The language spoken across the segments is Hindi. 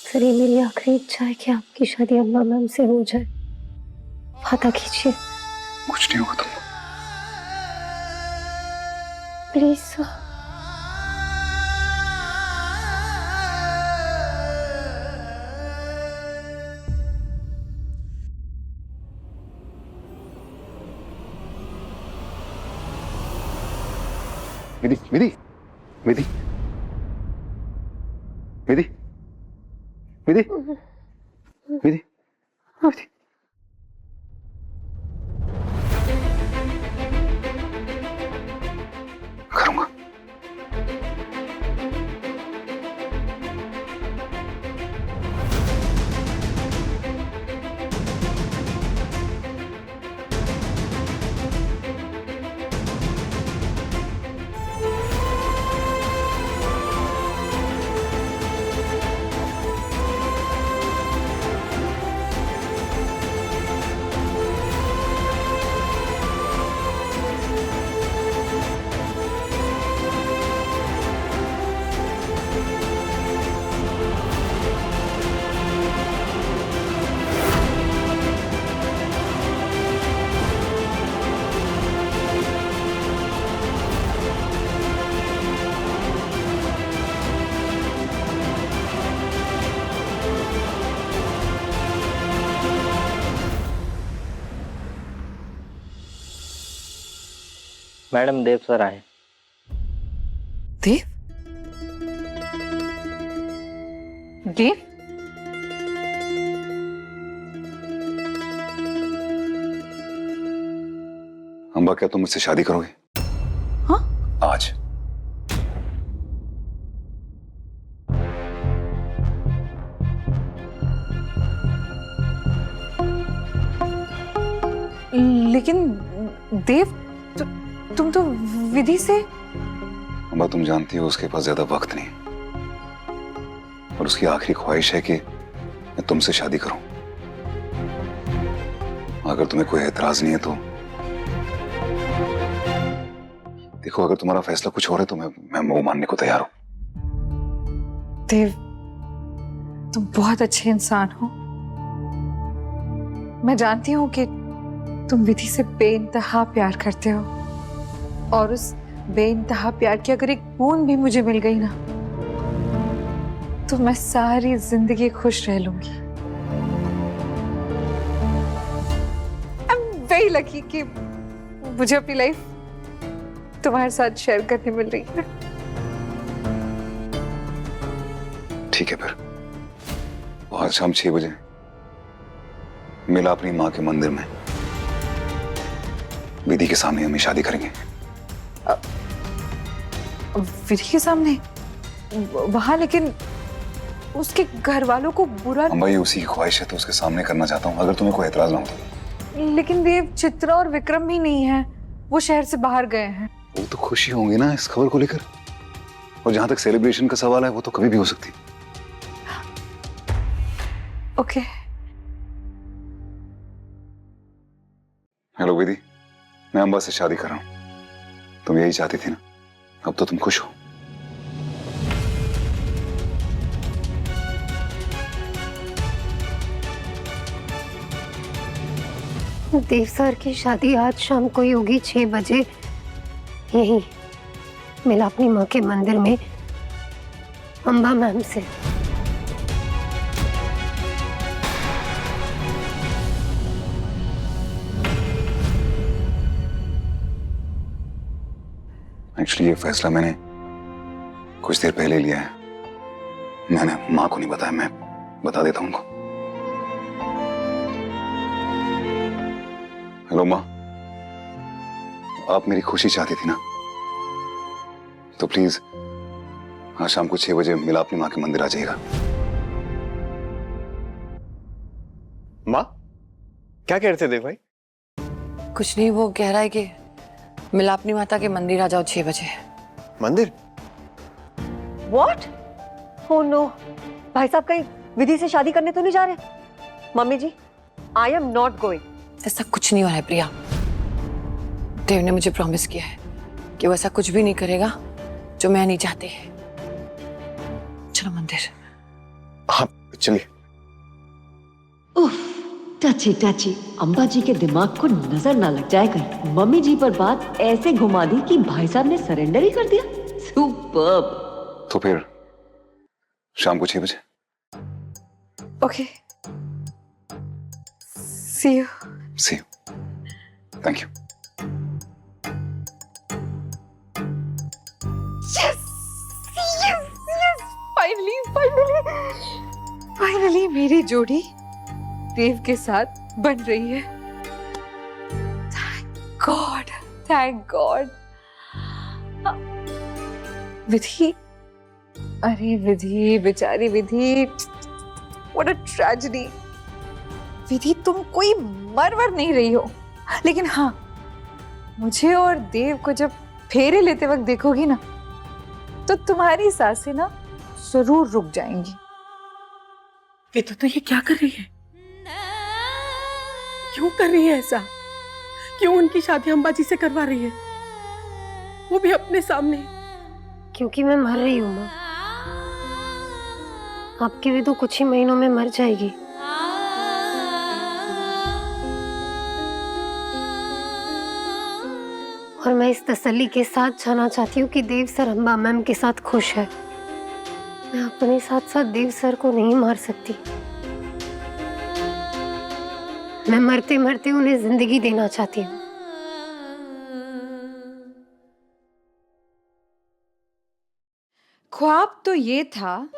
फिर ये मेरी आखिरी इच्छा है कि आपकी शादी अम्मा मैम से हो जाए। वादा कीजिए। कुछ नहीं होगा तुम। Please sir. विधि विधि विधि विधि विधि विधि विधि करूंगा। मैडम देव सर आए। देव? देव? अम्बा, क्या तुम मुझसे शादी करोगे? हाँ? आज। लेकिन देव, तुम तो विधि से। अम्बा, तुम जानती हो उसके पास ज्यादा वक्त नहीं और उसकी आखिरी ख्वाहिश है कि मैं तुमसे शादी करूं। अगर तुम्हें कोई एतराज नहीं है तो देखो, अगर तुम्हारा फैसला कुछ और है तो मैं वो मानने को तैयार हूं। देव, तुम बहुत अच्छे इंसान हो। मैं जानती हूँ कि तुम विधि से बेइंतहा प्यार करते हो और उस बेइंतहा प्यार की अगर एक बूंद भी मुझे मिल गई ना तो मैं सारी जिंदगी खुश रह लूंगी। आई एम वेरी लकी कि मुझे अपनी लाइफ तुम्हारे साथ शेयर करने मिल रही है। ठीक है, फिर आज शाम 6 बजे मिला अपनी माँ के मंदिर में। विधि के सामने हम शादी करेंगे। विधि के सामने? वहां? लेकिन उसके घर वालों को बुरा। अम्बा, ये उसी की ख्वाहिश है तो उसके सामने करना चाहता हूँ, अगर तुम्हें कोई एतराज ना हो तो। लेकिन देव, चित्रा और विक्रम भी नहीं है, वो शहर से बाहर गए हैं। वो तो खुशी होंगी ना इस खबर को लेकर। और जहां तक सेलिब्रेशन का सवाल है वो तो कभी भी हो सकती। ओके। हेलो विधि, मैं अम्बा से शादी कर रहा हूं। तुम यही चाहती थी ना? अब तो तुम खुश हो। देव सर की शादी आज शाम को ही होगी 6 बजे, यही मिला अपनी माँ के मंदिर में अम्बा मैम से। एक्चुअली ये फैसला मैंने कुछ देर पहले लिया है। मैंने माँ को नहीं बताया, मैं बता देता हूं उनको। हेलो माँ, आप मेरी खुशी चाहती थी ना, तो प्लीज आज शाम को 6 बजे मिला अपनी माँ के मंदिर आ जाइएगा। माँ, क्या कह रहे थे देव भाई? कुछ नहीं, वो कह रहा है कि मिलापनी माता के मंदिर आ जाओ 6 बजे। मंदिर? What? Oh no! भाई साहब कहीं विधि से शादी करने तो नहीं जा रहे? Mummy ji, I am not going. ऐसा कुछ नहीं हो रहा है प्रिया। देव ने मुझे प्रॉमिस किया है कि वो ऐसा कुछ भी नहीं करेगा जो मैं नहीं चाहती। चलो मंदिर। हाँ चलिए। उफ, टची टची। अम्बा जी के दिमाग को नजर ना लग जाए कहीं। मम्मी जी पर बात ऐसे घुमा दी कि भाई साहब ने सरेंडर ही कर दिया। सुपर्ब। तो फिर शाम को 6 बजे। Okay, see you. See you. Thank you. Finally मेरी जोड़ी देव के साथ बन रही है। Thank God. विधि, अरे विधि, बेचारी विधि, व्हाट अ ट्रेजेडी। विधि, तुम कोई मर नहीं रही हो, लेकिन हाँ, मुझे और देव को जब फेरे लेते वक्त देखोगी ना, तो तुम्हारी सांसें ना जरूर रुक जाएंगी। तो ये क्या कर रही है? क्यों कर रही है ऐसा? क्यों उनकी शादी अंबाजी से करवा रही है, वो भी अपने सामने? क्योंकि मैं मर रही हूँ माँ। आपकी भी तो कुछ ही महीनों में मर जाएगी। और मैं इस तसल्ली के साथ जाना चाहती हूँ कि देव सर अम्बा मैम के साथ खुश है। मैं अपने साथ साथ देव सर को नहीं मार सकती। मैं मरते मरते उन्हें जिंदगी देना चाहती हूँ। ख्वाब तो ये था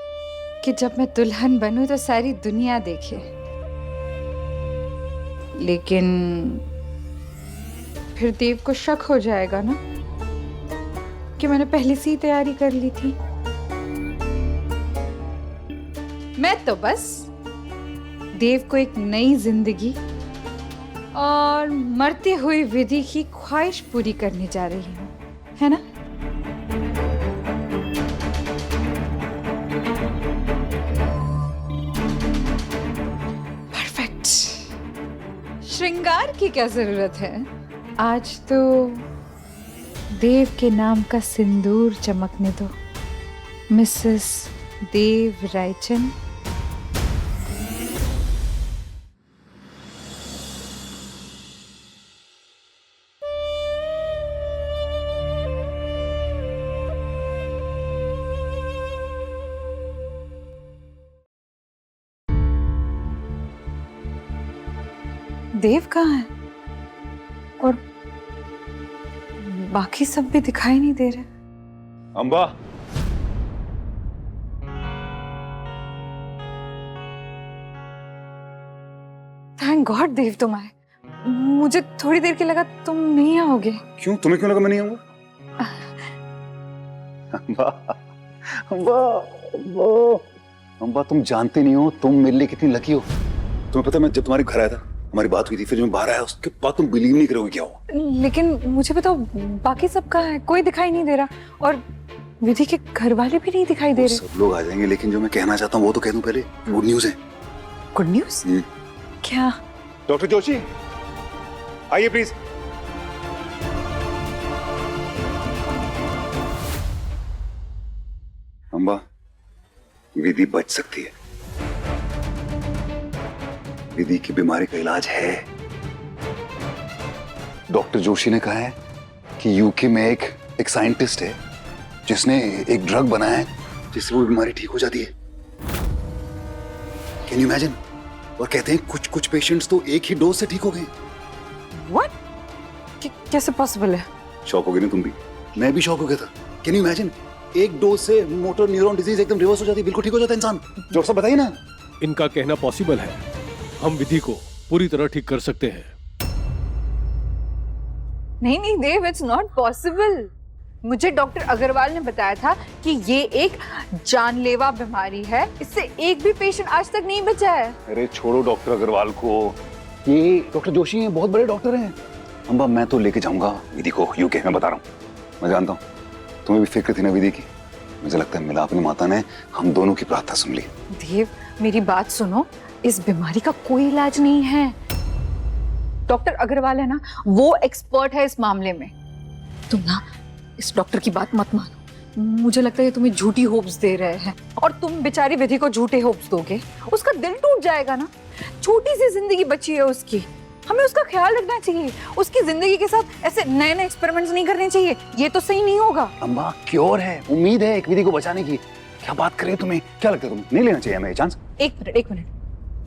कि जब मैं दुल्हन बनूं तो सारी दुनिया देखे, लेकिन फिर देव को शक हो जाएगा ना कि मैंने पहले से ही तैयारी कर ली थी। मैं तो बस देव को एक नई जिंदगी और मरती हुई विधि की ख्वाहिश पूरी करने जा रही हूँ, है ना? परफेक्ट। श्रृंगार की क्या जरूरत है? आज तो देव के नाम का सिंदूर चमकने दो, मिसेस देव रायचंद। देव कहाँ है? और बाकी सब भी दिखाई नहीं दे रहे। अम्बा, थैंक गॉड देव तुम आए। मुझे थोड़ी देर के लगा तुम नहीं आओगे। क्यों? तुम्हें क्यों लगा मैं नहीं आऊंगा? अम्बा, अम्बा, अम्बा, अम्बा, तुम जानते नहीं हो तुम मेरे लिए कितनी लकी हो। तुम्हें पता है मैं जब तुम्हारे घर आया था, हमारी बात हुई थी, फिर जब मैं बाहर आया उसके बाद तुम बिलीव नहीं करोगे क्या हुआ। लेकिन मुझे बताओ बाकी सब कहाँ है? कोई दिखाई नहीं दे रहा, और विधि के घर वाले भी नहीं दिखाई दे रहे। सब लोग आ जाएंगे, लेकिन जो मैं कहना चाहता हूँ वो तो कह दूं पहले। गुड न्यूज है। Good news? क्या? डॉक्टर जोशी, आइए प्लीज। अम्बा, विधि बच सकती है। विधि की बीमारी का इलाज है। डॉक्टर जोशी ने कहा है कि यूके में एक साइंटिस्ट है जिसने एक ड्रग बनाया है जिससे वो बीमारी ठीक हो जाती है। Can you imagine? और कहते हैं कुछ कुछ पेशेंट्स तो एक ही डोज से ठीक हो गए। व्हाट? कैसे पॉसिबल है? शॉक हो गए ना तुम भी? मैं भी शॉक हो गया था। Can you imagine? एक डोज से मोटर न्यूरॉन डिजीज एकदम रिवर्स हो जाती है, बिल्कुल ठीक हो जाता है इंसान। डॉक्टर साहब बताइए ना। इनका कहना पॉसिबल है, हम विधि को पूरी तरह ठीक कर सकते हैं। नहीं देव, इट्स नॉट पॉसिबल। मुझे डॉक्टर अग्रवाल ने बताया था कि ये एक जानलेवा बीमारी है, इससे एक भी पेशेंट आज तक नहीं बचा है। अरे छोड़ो डॉक्टर अग्रवाल को, ये डॉक्टर जोशी हैं, बहुत बड़े डॉक्टर हैं। अम्बा, मैं तो लेके जाऊंगा विधि को यूके, मैं बता रहा हूँ। मैं जानता हूँ तुम्हें भी फिक्र थी ना विधि की। मुझे लगता है मिला अपनी माता ने हम दोनों की प्रार्थना सुन ली। देव, मेरी बात सुनो, इस बीमारी का कोई इलाज नहीं है। डॉक्टर अग्रवाल है ना, वो एक्सपर्ट है इस मामले में। तुम ना इस डॉक्टर की बात मत मानो। मुझे लगता है ये तुम्हें झूठी होप्स दे रहे हैं, और तुम बेचारी विधि को झूठे होप्स दोगे, उसका दिल टूट जाएगा ना। छोटी सी जिंदगी बची है उसकी, हमें उसका ख्याल रखना चाहिए। उसकी जिंदगी के साथ ऐसे नए नए एक्सपेरिमेंट्स नहीं करने चाहिए, ये तो सही नहीं होगा। अम्मा क्योर है, उम्मीद है एक विधि को बचाने की। क्या बात कर रही हो, तुम्हें क्या लगता है तुम्हें नहीं लेना चाहिए हमें चांस? एक मिनट,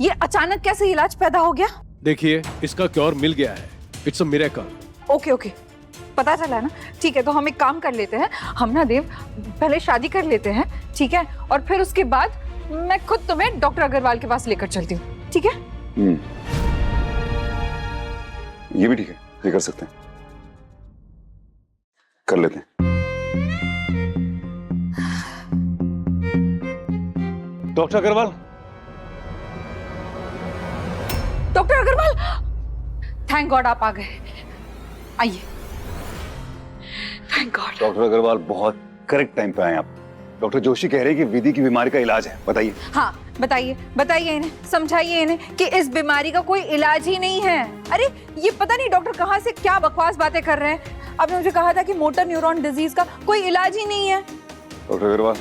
ये अचानक कैसे इलाज पैदा हो गया? देखिए, इसका क्योर मिल गया है। It's a miracle. ओके, पता चला ना। ठीक है, तो हम एक काम कर लेते हैं, हम ना देव पहले शादी कर लेते हैं, ठीक है, और फिर उसके बाद मैं खुद तुम्हें डॉक्टर अग्रवाल के पास लेकर चलती हूँ, ठीक है? ये भी ठीक है, ये कर सकते हैं, कर लेते हैं। Doctor Agarwal, doctor Agarwal, thank God आप आ गए। आइए। Thank God. डॉक्टर अग्रवाल बहुत करेक्ट टाइम पे आए आप। डॉक्टर जोशी कह रहे हैं कि विधि की बीमारी का इलाज है, बताइए। हाँ, बताइए इन्हें, समझाइए इन्हें कि इस बीमारी का कोई इलाज ही नहीं है। अरे ये पता नहीं डॉक्टर कहाँ से क्या बकवास बातें कर रहे हैं। आपने मुझे कहा था कि मोटर न्यूरॉन डिजीज का कोई इलाज ही नहीं है। डॉक्टर अग्रवाल,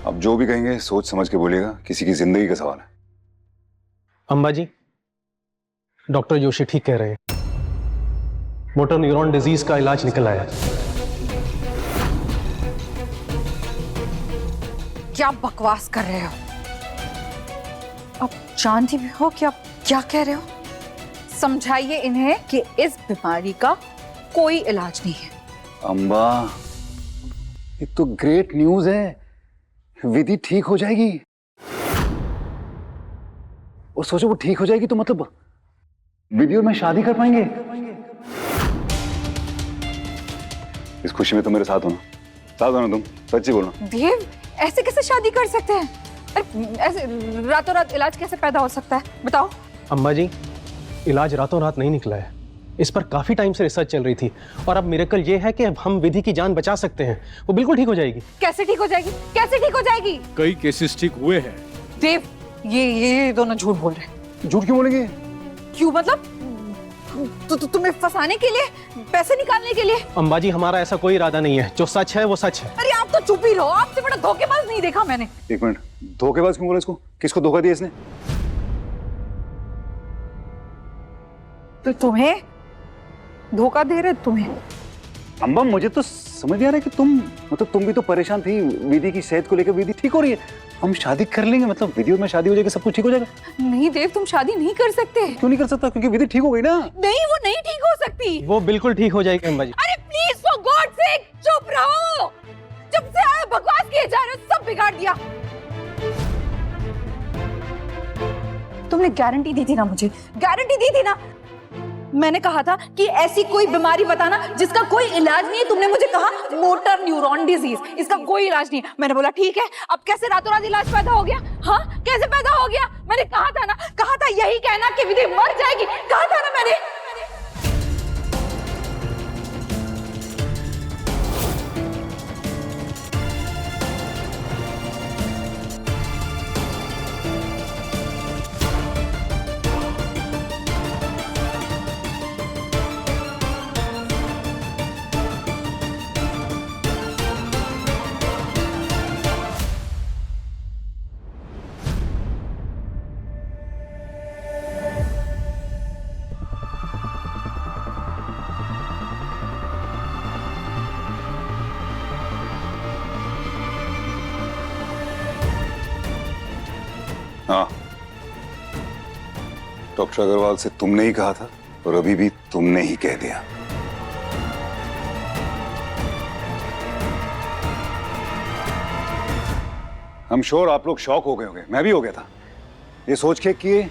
आप जो भी कहेंगे सोच समझ के बोलिएगा, किसी की जिंदगी का सवाल है। अम्बा जी, डॉक्टर जोशी ठीक कह रहे हैं, मोटर न्यूरॉन डिजीज का इलाज निकल आया। क्या बकवास कर रहे हो? आप जानती भी हो कि आप क्या कह रहे हो? समझाइए इन्हें कि इस बीमारी का कोई इलाज नहीं है। अम्बा, ये तो ग्रेट न्यूज है, विधि ठीक हो जाएगी। और सोचो वो ठीक हो जाएगी तो मतलब विधि और मैं शादी कर पाएंगे। इस खुशी में तो मेरे साथ होना तुम, सच्ची बोलना। देव, ऐसे कैसे शादी कर सकते हैं? अरे ऐसे रातों रात इलाज कैसे पैदा हो सकता है, बताओ? अम्बा जी, इलाज रातों रात नहीं निकला है, इस पर काफी टाइम से रिसर्च चल रही थी, और अब मिरेकल ये है कि अब हम विधि की जान बचा सकते हैं। वो बिल्कुल ठीक हो जाएगी। कैसे ठीक हो जाएगी? कैसे ठीक हो जाएगी? कई केसेस ठीक हुए हैं। देव, ये दोनों झूठ बोल रहे हैं। झूठ क्यों बोलेंगे? क्यों मतलब? तुम्हें फंसाने के लिए, पैसे निकालने के लिए? अम्बा जी, हमारा ऐसा कोई इरादा नहीं है, जो सच है वो सच है। अरे आप तो चुप ही रहो, आपसे बड़ा धोखेबाज नहीं देखा मैंने। एक मिनट, धोखेबाज क्यों बोला इसको? किसको धोखा दिया इसने? तो तुम्हें धोखा दे रहे तुम्हें? अम्बा, मुझे तो समझ नहीं आ रहा है कि तुम भी तो परेशान थी विधि की सेहत को लेकर। विधि ठीक हो रही है, हम शादी कर लेंगे, मतलब विधि और मैं शादी हो जाएगी, सब कुछ ठीक हो जाएगा। नहीं देव, तुम शादी नहीं कर सकते। क्यों नहीं कर सकता? क्योंकि विधि ठीक हो गई ना। नहीं, वो नहीं ठीक हो सकती। वो बिल्कुल ठीक हो जाएगी अम्बा जी। अरे प्लीज फॉर गॉड सेक चुप रहो। जब से आए बकवास किए जा रहे हो, सब बिगाड़ दिया। तुमने गारंटी दी थी ना मुझे, गारंटी दी थी ना। मैंने कहा था कि ऐसी कोई बीमारी बताना जिसका कोई इलाज नहीं है। तुमने मुझे कहा मोटर न्यूरॉन डिजीज, इसका कोई इलाज नहीं है। मैंने बोला ठीक है, अब कैसे रातों रात इलाज पैदा हो गया? हाँ, कैसे पैदा हो गया? मैंने कहा था यही कहना कि विधि मर जाएगी, कहा था ना मैंने। हाँ, डॉक्टर अग्रवाल से तुमने ही कहा था और अभी भी तुमने ही कह दिया। हम श्योर आप लोग शॉक हो गए होंगे, मैं भी हो गया था ये सोच के कि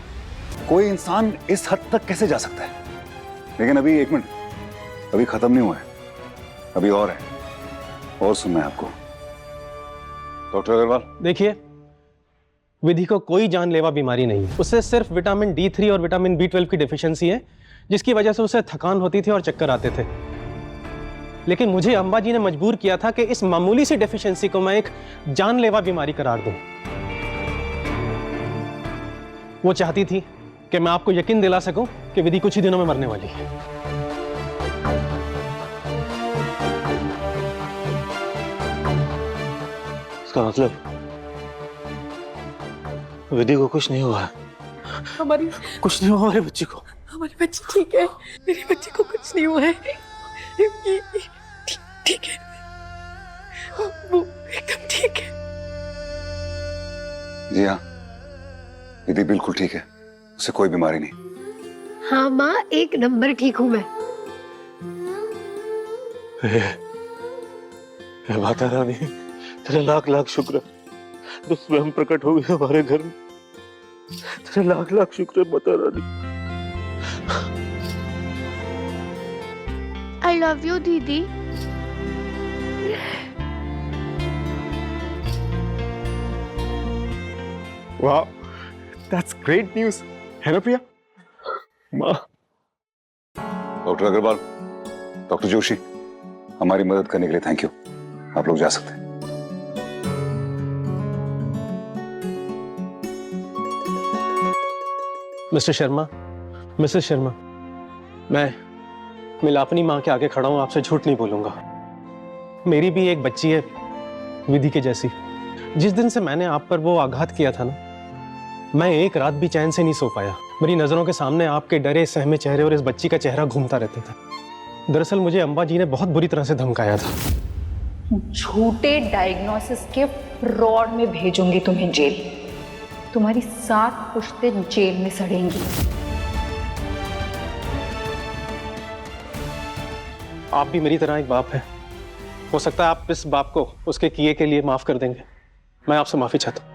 कोई इंसान इस हद तक कैसे जा सकता है। लेकिन अभी एक मिनट, अभी खत्म नहीं हुआ है, अभी और है, और सुनना है आपको। डॉक्टर अग्रवाल, देखिए, विधि को कोई जानलेवा बीमारी नहीं है, उससे सिर्फ विटामिन D3 और विटामिन B12 की डिफिशियंसी है, जिसकी वजह से उसे थकान होती थी और चक्कर आते थे। लेकिन मुझे अम्बा जी ने मजबूर किया था कि इस मामूली सी डेफिशिएंसी को मैं एक जानलेवा बीमारी करार दूं। वो चाहती थी कि मैं आपको यकीन दिला सकूं कि विधि कुछ ही दिनों में मरने वाली है। इसका मतलब विधि को कुछ नहीं हुआ है। हमारी कुछ नहीं हुआ हमारे बच्चे को। हमारी बच्ची ठीक है, मेरे बच्चे को कुछ नहीं हुआ है। ठीक है, वो एकदम ठीक है। जी हाँ, विधि बिल्कुल ठीक है, उसे कोई बीमारी नहीं। हाँ माँ, एक नंबर ठीक हूँ मैं। माता रानी, तेरे लाख लाख शुक्र तो स्वयं प्रकट हो गए हमारे घर में। तेरे लाख लाख शुक्र Mata Rani. I love you, दीदी। वाह, that's great news, है ना प्रिया? माँ। डॉक्टर अग्रवाल, डॉक्टर जोशी, हमारी मदद करने के लिए थैंक यू। आप लोग जा सकते हैं। मिस्टर शर्मा, मिसेस शर्मा, मैं अपनी माँ के आगे खड़ा हूँ, आपसे झूठ नहीं बोलूंगा। मेरी भी एक बच्ची है विधि के जैसी। जिस दिन से मैंने आप पर वो आघात किया था ना, मैं एक रात भी चैन से नहीं सो पाया। मेरी नजरों के सामने आपके डरे सहमे चेहरे और इस बच्ची का चेहरा घूमता रहता था। दरअसल मुझे अम्बा जी ने बहुत बुरी तरह से धमकाया था। झूठे डायग्नोसिस के फ्रॉड में भेजूंगी तुम्हें जेल। तुम्हारी 7 पुश्तें जेल में सड़ेंगी। आप भी मेरी तरह एक बाप है। हो सकता है आप इस बाप को उसके किए के लिए माफ कर देंगे। मैं आपसे माफी चाहता हूं।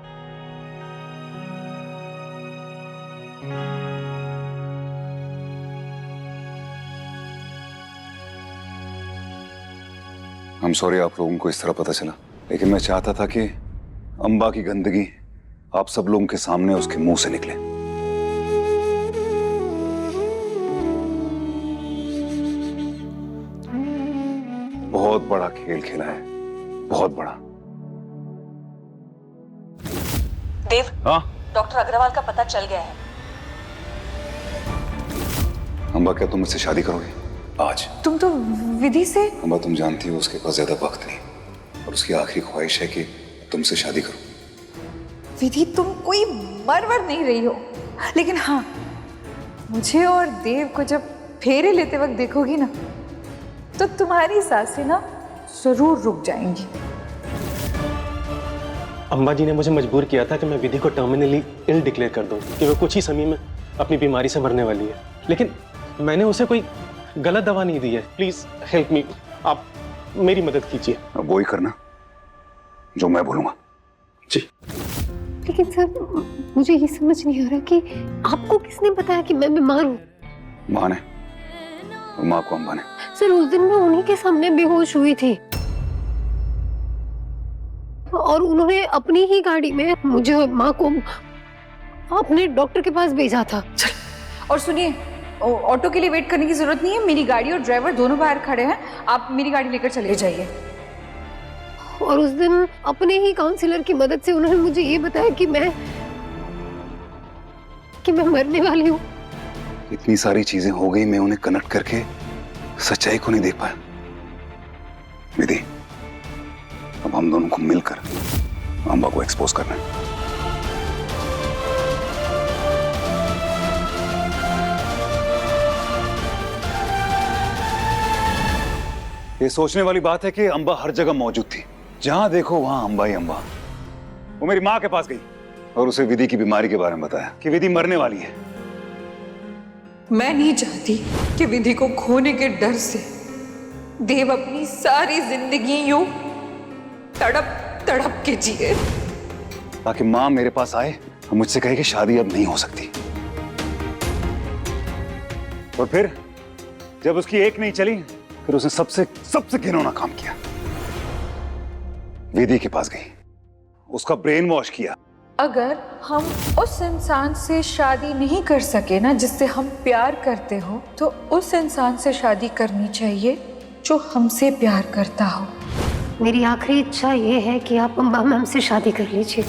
I'm sorry आप लोगों को इस तरह पता चला, लेकिन मैं चाहता था कि अम्बा की गंदगी आप सब लोगों के सामने उसके मुंह से निकले। बहुत बड़ा खेल खेला है, बहुत बड़ा। देव, हाँ डॉक्टर अग्रवाल का पता चल गया है। अम्बा, क्या तुम मुझसे शादी करोगे आज? तुम तो विधि से। अम्बा, तुम जानती हो उसके पास ज्यादा वक्त नहीं और उसकी आखिरी ख्वाहिश है कि तुमसे शादी करो। विधि, तुम कोई मरवर नहीं रही हो, लेकिन हाँ, मुझे और देव को जब फेरे लेते वक्त देखोगी ना, तो तुम्हारी सांसें ना जरूर रुक जाएंगी। अम्बा जी ने मुझे मजबूर किया था कि मैं विधि को टर्मिनली इल डिक्लेयर कर दूं कि वो कुछ ही समय में अपनी बीमारी से मरने वाली है, लेकिन मैंने उसे कोई गलत दवा नहीं दी है। प्लीज हेल्प मी, आप मेरी मदद कीजिए। अब वही करना जो मैं बोलूंगा। जी। लेकिन सर, मुझे ये समझ नहीं आ रहा कि आपको किसने बताया कि मैं बीमार हूँ? माँ ने, और माँ को अम्बा ने। सर, उस दिन मैं उन्हीं के सामने बेहोश हुई थी और उन्होंने अपनी ही गाड़ी में मुझे और माँ को अपने डॉक्टर के पास भेजा था। और सुनिए, ऑटो के लिए वेट करने की जरूरत नहीं है। मेरी गाड़ी और ड्राइवर दोनों बाहर खड़े हैं, आप मेरी गाड़ी लेकर चले जाइए। और उस दिन अपने ही काउंसलर की मदद से उन्होंने मुझे ये बताया कि मैं मरने वाली हूँ। इतनी सारी चीजें हो गई, मैं उन्हें कनेक्ट करके सच्चाई को नहीं देख पाया। विधि, अब हम दोनों को मिलकर अम्बा को एक्सपोज करना है। ये सोचने वाली बात है कि अम्बा हर जगह मौजूद थी, जहां देखो वहां अम्बा ही अम्बा। वो मेरी माँ के पास गई और उसे विधि की बीमारी के बारे में बताया कि विधि मरने वाली है। मैं नहीं चाहती कि विधि को खोने के डर से देव अपनी सारी जिंदगी यूं तड़प तड़प के जिए, ताकि माँ मेरे पास आए और मुझसे कहे कि शादी अब नहीं हो सकती। और फिर जब उसकी एक नहीं चली, फिर उसने सबसे घिनौना काम किया। विधि के पास गई, उसका ब्रेन वॉश किया। अगर हम उस इंसान से शादी नहीं कर सके ना जिससे हम प्यार करते हो, तो उस इंसान से शादी करनी चाहिए जो हमसे प्यार करता हो। मेरी आखिरी इच्छा ये है कि आप अम्बा मैम से शादी कर लीजिए।